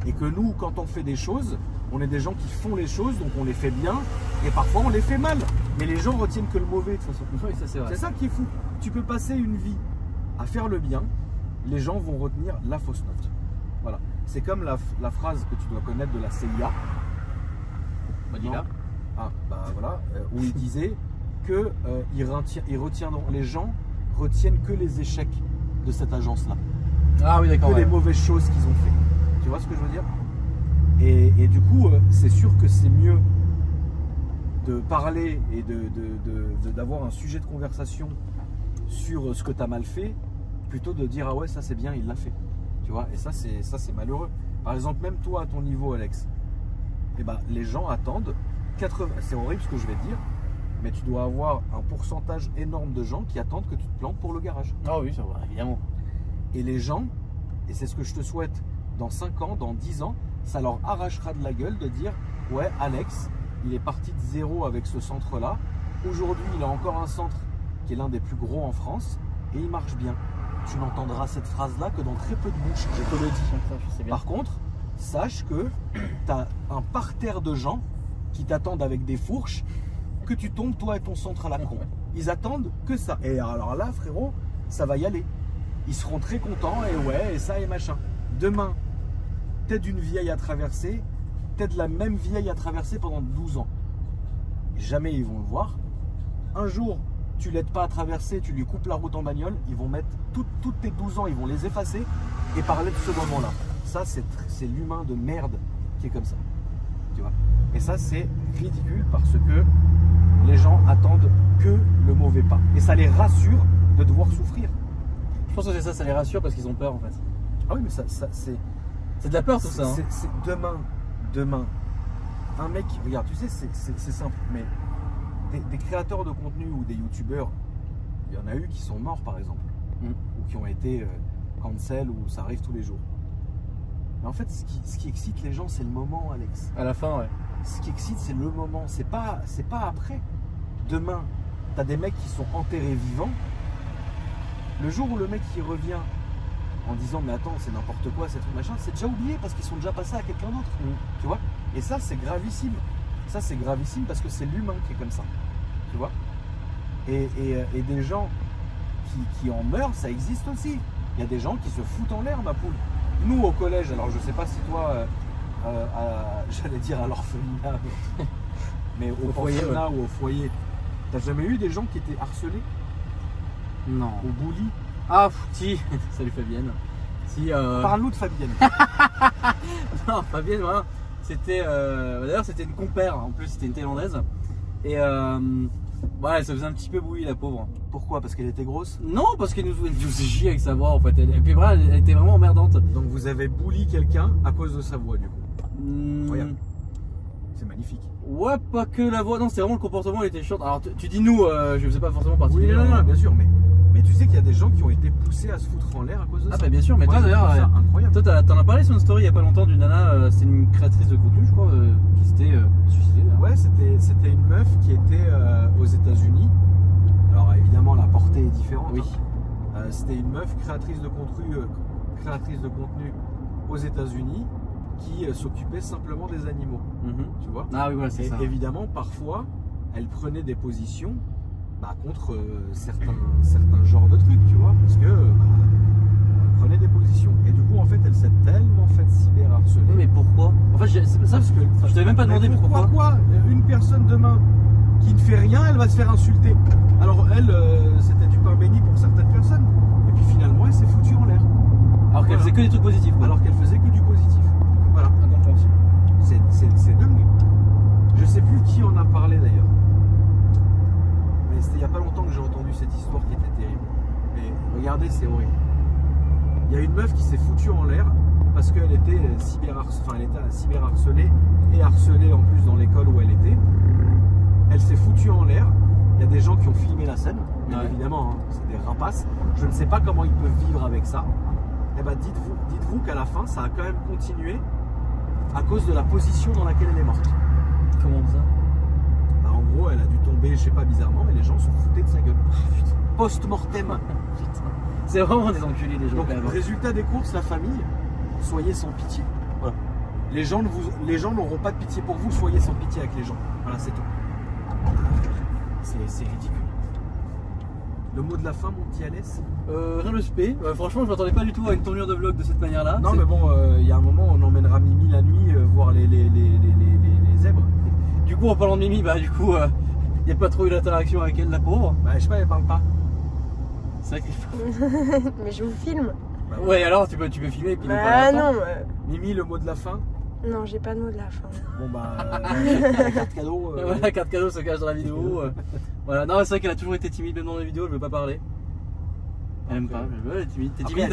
Et que nous, quand on fait des choses, on est des gens qui font les choses, donc on les fait bien, et parfois on les fait mal. Mais les gens retiennent que le mauvais, de toute façon. Oui, ça, c'est ça qui est fou. Tu peux passer une vie à faire le bien, les gens vont retenir la fausse note. Voilà. C'est comme la phrase que tu dois connaître de la CIA. Dis-la. Ah, bah voilà. Où il disait que les gens retiennent que les échecs de cette agence-là. Ah oui, d'accord. Que les mauvaises choses qu'ils ont fait. Tu vois ce que je veux dire? Et du coup, c'est sûr que c'est mieux de parler et d'avoir un sujet de conversation sur ce que tu as mal fait, plutôt de dire ah ouais, ça c'est bien, il l'a fait. Tu vois? Et ça c'est malheureux. Par exemple, même toi à ton niveau, Alex, eh ben, les gens attendent 80. C'est horrible ce que je vais te dire, mais tu dois avoir un pourcentage énorme de gens qui attendent que tu te plantes pour le garage. Ah oui, ça va, évidemment. Et les gens, et c'est ce que je te souhaite, dans 5 ans, dans 10 ans, ça leur arrachera de la gueule de dire ouais, Alex, il est parti de zéro avec ce centre-là. Aujourd'hui, il a encore un centre qui est l'un des plus gros en France et il marche bien. Tu n'entendras cette phrase-là que dans très peu de bouches, je te le dis. Par contre, sache que tu as un parterre de gens qui t'attendent avec des fourches que tu tombes toi et ton centre à la con. Ils attendent que ça. Et alors là, frérot, ça va y aller. Ils seront très contents et ouais, et ça et machin. Demain, t'aides une vieille à traverser, t'aides la même vieille à traverser pendant 12 ans. Jamais ils vont le voir. Un jour, tu l'aides pas à traverser, tu lui coupes la route en bagnole, ils vont mettre toutes tes 12 ans, ils vont les effacer et parler de ce moment-là. Ça, c'est l'humain de merde qui est comme ça. Tu vois? Et ça, c'est ridicule parce que les gens attendent que le mauvais pas. Et ça les rassure de devoir souffrir. Je pense que c'est ça, ça les rassure parce qu'ils ont peur en fait. Ah oui, mais ça c'est... C'est de la peur tout ça. Hein. C'est demain, un mec, regarde, tu sais, c'est simple, mais des créateurs de contenu ou des youtubeurs, il y en a eu qui sont morts par exemple, ou qui ont été cancel, ou ça arrive tous les jours. Mais en fait, ce qui excite les gens, c'est le moment, Alex. À la fin, ouais. Ce qui excite, c'est le moment, c'est pas après. Demain, t'as des mecs qui sont enterrés vivants. Le jour où le mec qui revient en disant mais attends, c'est n'importe quoi, c'est truc machin, c'est déjà oublié parce qu'ils sont déjà passés à quelqu'un d'autre. Tu vois? Et ça, c'est gravissime. Ça, c'est gravissime parce que c'est l'humain qui est comme ça. Tu vois? Et des gens qui en meurent, ça existe aussi. Il y a des gens qui se foutent en l'air, ma poule. Nous, au collège, alors je sais pas si toi, j'allais dire à l'orphelinat, mais au foyer, orphelinat ou au foyer. T'as jamais eu des gens qui étaient harcelés Non. au bully? Ah, si. Salut Fabienne. Si, Parle-nous de Fabienne. Non, Fabienne, voilà. C'était. D'ailleurs, c'était une compère. En plus, c'était une Thaïlandaise. Et ouais, elle se faisait un petit peu bouillir, la pauvre. Pourquoi? Parce qu'elle était grosse? Non, parce qu'elle nous faisait chier avec sa voix en fait. Et puis voilà, elle était vraiment emmerdante. Donc vous avez bully quelqu'un à cause de sa voix du coup. Regarde. C'est magnifique. Ouais, pas que la voix. Non, c'est vraiment le comportement, elle était chiante. Alors tu dis nous, je faisais pas forcément partie. Oui, non, bien sûr, mais tu sais qu'il y a des gens qui ont été poussés à se foutre en l'air à cause de ça. Ah bah bien sûr, mais toi d'ailleurs, incroyable. toi t'en as parlé sur une story il y a pas longtemps d'une nana, c'est une créatrice de contenu je crois, qui s'était suicidée. Ouais, c'était une meuf qui était aux États-Unis. Alors évidemment la portée est différente. Oui. C'était une meuf créatrice de contenu aux États-Unis qui s'occupait simplement des animaux. Tu vois. Ah oui, voilà, c'est ça. Évidemment, parfois, elle prenait des positions contre certains genres de trucs, tu vois, parce que elle prenait des positions. Et du coup, en fait, elle s'est tellement faite cyberharceler. Oui, mais pourquoi? En fait, c'est ça parce que je t'avais même pas demandé pourquoi. Pourquoi une personne demain qui ne fait rien, elle va se faire insulter. Alors elle, c'était du pain béni pour certaines personnes. Et puis finalement, elle s'est foutue en l'air. Alors qu'elle faisait que des trucs positifs. Quoi. Alors qu'elle faisait que du positif. Voilà. Incompréhensible. C'est dingue. Je sais plus qui en a parlé d'ailleurs. Mais c'était il y a pas longtemps que j'ai entendu cette histoire qui était terrible. Mais regardez, c'est horrible. Il y a une meuf qui s'est foutue en l'air parce qu'elle était cyberharcelée et harcelée en plus dans l'école où elle était. Elle s'est foutue en l'air. Il y a des gens qui ont filmé la scène, bien évidemment, hein, c'est des rapaces. Je ne sais pas comment ils peuvent vivre avec ça. Et ben dites-vous qu'à la fin, ça a quand même continué à cause de la position dans laquelle elle est morte. Comment ça? Bah, en gros, elle a dû tomber, je sais pas bizarrement, mais les gens se foutaient de sa gueule. Post-mortem. C'est vraiment des enculés les gens. Donc, résultat des courses, la famille, soyez sans pitié. Voilà. Les gens n'auront pas de pitié pour vous, soyez sans pitié avec les gens. Voilà, c'est tout. C'est ridicule. Le mot de la fin, mon petit Alès? Rien de spé. Franchement, je m'attendais pas du tout à une tournure de vlog de cette manière-là. Non, mais bon, il y a un moment, on emmènera Mimi la nuit voir les zèbres. Du coup, en parlant de Mimi, il n'y a pas trop eu d'interaction avec elle, la pauvre. Bah, je sais pas, elle parle pas. C'est vrai que... Mais je vous filme. Bah, ouais, alors tu peux filmer et puis Ah non. Mimi, le mot de la fin? Non, j'ai pas de mot de la fin. Bon bah, la carte cadeau. Ouais, la carte cadeau se cache dans la vidéo. Voilà, non, c'est vrai qu'elle a toujours été timide, même dans la vidéo, elle veut pas parler. Elle aime pas, elle est timide. T'es timide?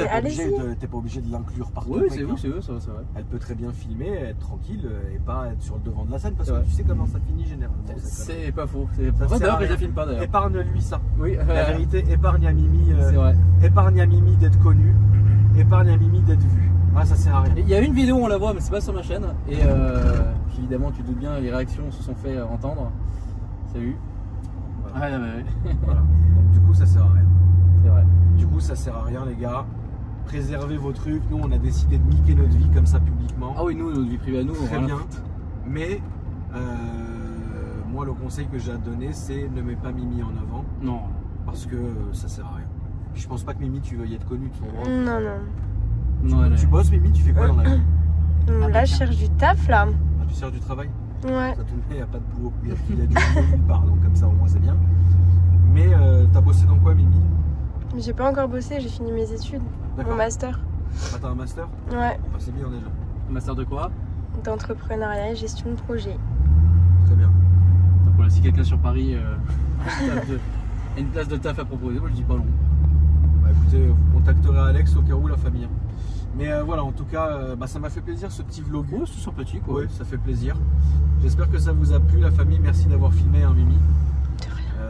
T'es pas obligé de l'inclure partout. Oui, c'est vrai, c'est vrai. Elle peut très bien filmer, être tranquille et pas être sur le devant de la scène parce que tu sais comment ça finit généralement. C'est pas faux. D'ailleurs, je la filme pas d'ailleurs. Épargne-lui ça. Oui, la vérité, épargne à Mimi. C'est vrai. Épargne à Mimi d'être connue, épargne à Mimi d'être vue. Ah, ça sert à rien. Il y a une vidéo où on la voit, mais c'est pas sur ma chaîne. Et évidemment, tu doutes bien, les réactions se sont fait entendre. Salut. Voilà. Ouais. Voilà. Donc du coup, ça sert à rien. C'est vrai. Du coup, ça sert à rien, les gars. Préservez vos trucs. Nous, on a décidé de niquer notre vie comme ça publiquement. Ah oui, nous, notre vie privée à nous, très bien. Mais moi, le conseil que j'ai à te donner, c'est ne mets pas Mimi en avant. Non. Parce que ça sert à rien. Je pense pas que Mimi, tu veuilles être connue de son droit. Non. Tu bosses, Mimi, tu fais quoi dans la vie? Là, je cherche du taf, là. Ah, tu cherches du travail? Ouais. Ça tombe bien, il n'y a pas de boulot. Il y a du boulot nulle part, donc comme ça, au moins, c'est bien. Mais t'as bossé dans quoi, Mimi? J'ai pas encore bossé, j'ai fini mes études. Mon master. Ah, t'as un master? Ouais. Ah, c'est bien déjà. Master de quoi? D'entrepreneuriat et gestion de projet. Très bien. Donc voilà, si quelqu'un sur Paris a une place de taf à proposer, moi je dis pas non. Bah écoutez, vous contacterez Alex au cas où la famille. Mais voilà, en tout cas, ça m'a fait plaisir ce petit vlog. Oh, c'est sympathique, quoi. Oui, ça fait plaisir. J'espère que ça vous a plu, la famille. Merci d'avoir filmé, hein, Mimi.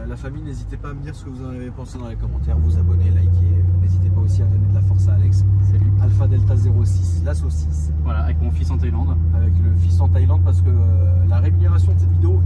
La famille, n'hésitez pas à me dire ce que vous en avez pensé dans les commentaires, vous abonner, liker. N'hésitez pas aussi à donner de la force à Alex. Salut. Alpha Delta 06, la saucisse. Voilà, avec mon fils en Thaïlande. Avec le fils en Thaïlande, parce que la rémunération de cette vidéo